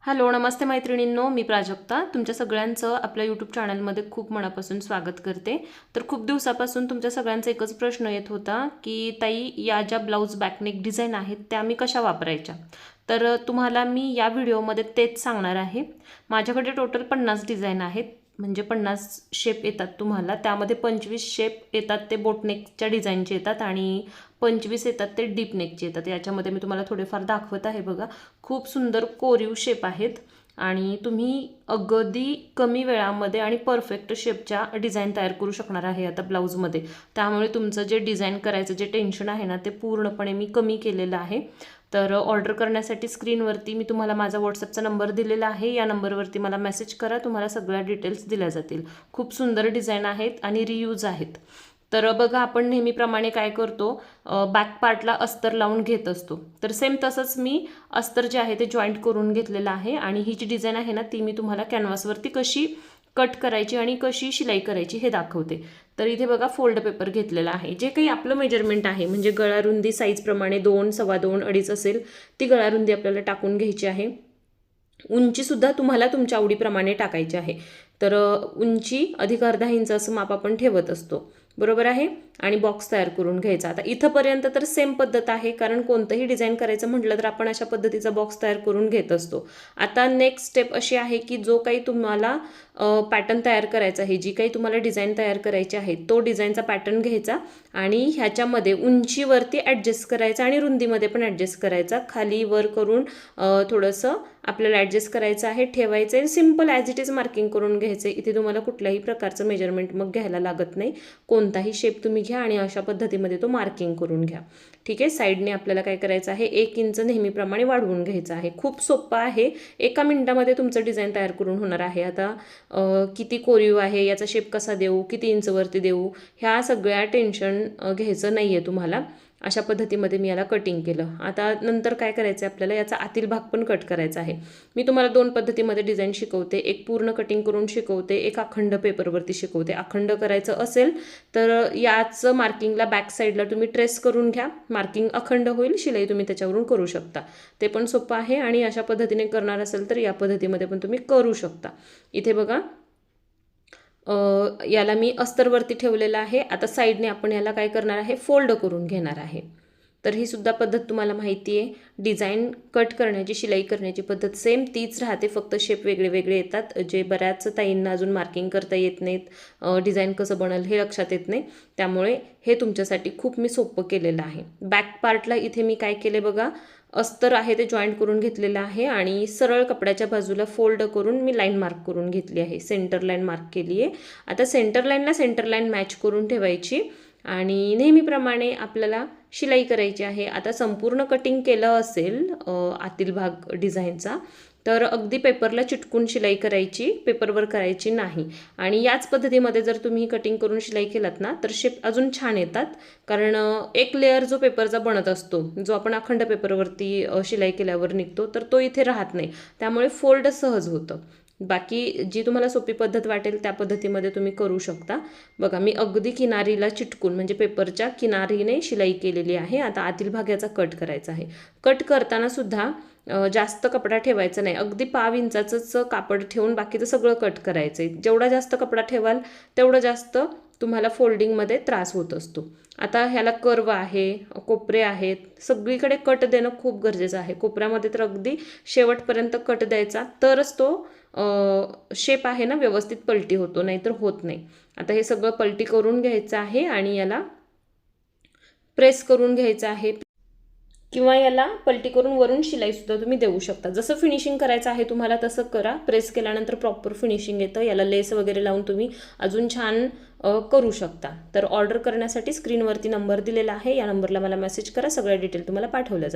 Hello नमस्ते मैत्रिणींनो, मी प्राजक्ता तुमच्या सगळ्यांचं आपल्या यूट्यूब चॅनलमध्ये खूप मनापासून स्वागत करते। तर खूप दिवसापासून तुमच्या सगळ्यांचा एकच प्रश्न येत होता की ताई या ज्या ब्लाउज बॅकनेक डिझाईन आहेत त्या मी कशा वापरायच्या। तर तुम्हाला मी या व्हिडिओमध्ये तेच सांगणार आहे। माझ्याकडे टोटल 50 डिझाईन आहेत, म्हणजे 50 शेप येतात तुम्हाला। त्यामध्ये 25 शेप येतात ते बोटनेकच्या डिझाईनचे येतात आणि 25 येतात ते डीप नेकचे येतात। याच्यामध्ये मी तुम्हाला थोडेफार दाखवत आहे बघा। खूप सुंदर कोरीव शेप आहेत आणि तुम्ही अगदी कमी वेळामध्ये आणि परफेक्ट शेपच्या डिझाईन तयार करू शकणार आहे आता ब्लाऊजमध्ये। त्यामुळे तुमचं जे डिझाईन करायचं जे टेन्शन आहे ना ते पूर्णपणे मी कमी केलेलं आहे। तर ऑर्डर करण्यासाठी स्क्रीनवरती मी तुम्हाला माझा व्हॉट्सअपचा नंबर दिलेला आहे, या नंबरवरती मला मेसेज करा, तुम्हाला सगळ्या डिटेल्स दिल्या जातील। खूप सुंदर डिझाईन आहेत आणि रियूज आहेत। तर बघा, आपण नेहमीप्रमाणे काय करतो, बॅक पार्टला अस्तर लावून घेत असतो। तर सेम तसंच मी अस्तर जे आहे ते जॉईंट करून घेतलेलं आहे आणि ही जी डिझाईन आहे ना ती मी तुम्हाला कॅनव्हासवरती कशी कट करायची आणि कशी शिलाई करायची हे दाखवते। तर इथे बघा फोल्ड पेपर घेतलेला आहे। जे काही आपलं मेजरमेंट आहे म्हणजे गळारुंदी साईजप्रमाणे 2, 2.25, 2.5 असेल ती गळारुंदी आपल्याला टाकून घ्यायची आहे। उंचीसुद्धा तुम्हाला तुमच्या आवडीप्रमाणे टाकायची आहे। तर उंची अधिक अर्धा इंच असं माप आपण ठेवत असतो, बरोबर आहे। आणि बॉक्स तयार करून घ्यायचा। आता इथंपर्यंत तर सेम पद्धत आहे, कारण कोणतंही डिझाईन करायचं म्हटलं तर आपण अशा पद्धतीचा बॉक्स तयार करून घेत असतो। आता नेक्स्ट स्टेप अशी आहे की जो काही तुम्हाला पॅटर्न तयार करायचा आहे, जी काही तुम्हाला डिझाईन तयार करायची आहे तो डिझाईनचा पॅटर्न घ्यायचा आणि ह्याच्यामध्ये उंचीवरती ॲडजस्ट करायचा आणि रुंदीमध्ये पण ॲडजस्ट करायचा। खाली वर करून थोडंसं आपल्याला ॲडजस्ट करायचं आहे, ठेवायचं आहे। Simple as it is marking करून घ्यायचं। इथे तुम्हाला कुठल्याही प्रकारचं मेजरमेंट मग घ्यायला लागत नाही। कोणताही शेप तुम्ही घ्या आणि अशा पद्धतीमध्ये तो मार्किंग करून घ्या, ठीक आहे। साईडने आपल्याला काय करायचं आहे, 1 इंच नेहमीप्रमाणे वाढवून घ्यायचं आहे। खूप सोपं आहे, एका मिनिटामध्ये तुमचं डिझाईन तयार करून होणार आहे। आता किती कोरीव आहे, याचा शेप कसा देऊ, किती इंचवरती देऊ, ह्या सगळ्या टेन्शन घ्यायचं नाही आहे तुम्हाला। अशा पद्धतीमध्ये मी याला कटिंग केलं। आता नंतर काय करायचं आहे, आपल्याला याचा आतील भाग पण कट करायचा आहे। मी तुम्हाला 2 पद्धतीमध्ये डिझाईन शिकवते, एक पूर्ण कटिंग करून शिकवते, एक अखंड पेपरवरती शिकवते। अखंड करायचं असेल तर याचं मार्किंगला बॅक साईडला तुम्ही ट्रेस करून घ्या, मार्किंग अखंड होईल, शिलाई तुम्ही त्याच्यावरून करू शकता। ते पण सोपं आहे आणि अशा पद्धतीने करणार असेल तर या पद्धतीमध्ये पण तुम्ही करू शकता। इथे बघा, याला मी अस्तरवरती ठेवलेलं आहे। आता साईडने आपण याला काय करणार आहे, फोल्ड करून घेणार आहे। तर ही सुद्धा पद्धत तुम्हाला माहिती आहे। डिझाईन कट करण्याची, शिलाई करण्याची पद्धत सेम तीच राहते, फक्त शेप वेगळे वेगळे येतात, जे बऱ्याच ताईंना अजून मार्किंग करता येत नाहीत, डिझाईन कसं बनल हे लक्षात येत नाही। त्यामुळे हे तुमच्यासाठी खूप मी सोपं केलेलं आहे। बॅक पार्टला इथे मी काय केले बघा, अस्तर आहे ते जॉईंट करून घेतलेलं आहे आणि सरळ कपड्याच्या बाजूला फोल्ड करून मी लाईन मार्क करून घेतली आहे, सेंटर लाईन मार्क केली आहे। आता सेंटर लाईनला सेंटर लाईन मॅच करून ठेवायची आणि नेहमीप्रमाणे आपल्याला शिलाई करायची आहे। आता संपूर्ण कटिंग केलं असेल आतील भाग डिझाईनचा तर अगदी पेपरला चिटकून शिलाई करायची, पेपरवर करायची नाही। आणि याच पद्धतीमध्ये जर तुम्ही कटिंग करून शिलाई केलात ना तर शेप अजून छान येतात, कारण एक लेअर जो पेपरचा बनत असतो, जो आपण अखंड पेपरवरती शिलाई केल्यावर निघतो, तर तो इथे राहत नाही। त्यामुळे फोल्ड सहज होतं। बाकी जी तुम्हाला सोपी पद्धत वाटेल त्या पद्धतीमध्ये तुम्ही करू शकता। बघा, मी अगदी किनारीला चिटकून म्हणजे पेपरच्या किनारीने शिलाई केलेली आहे। आता आतील भाग याचा कट करायचा आहे। कट करताना सुद्धा जास्त कपडा ठेवायचा नाही, अगदी पाव इंचाचंच कापड ठेवून बाकीचं सगळं कट करायचं आहे। जेवढा जास्त कपडा ठेवाल तेवढं जास्त तुम्हाला फोल्डिंगमध्ये त्रास होत असतो। आता ह्याला कर्व आहे, कोपरे आहेत, सगळीकडे कट देणं खूप गरजेचं आहे। कोपऱ्यामध्ये तर अगदी शेवटपर्यंत कट द्यायचा, तरच तो शेप आहे ना व्यवस्थित पलटी होतो, नाहीतर होत नाही। आता हे सगळं पलटी करून घ्यायचं आहे आणि याला प्रेस करून घ्यायचं आहे, किंवा याला पलटी करून वरून शिलाईसुद्धा तुम्ही देऊ शकता। जसं फिनिशिंग करायचं आहे तुम्हाला तसं करा। प्रेस केल्यानंतर प्रॉपर फिनिशिंग येतं। याला लेस वगैरे लावून तुम्ही अजून छान करू शकता। तर ऑर्डर करण्यासाठी स्क्रीनवरती नंबर दिलेला आहे, या नंबरला मला मेसेज करा, सगळ्या डिटेल तुम्हाला पाठवल्या जातील।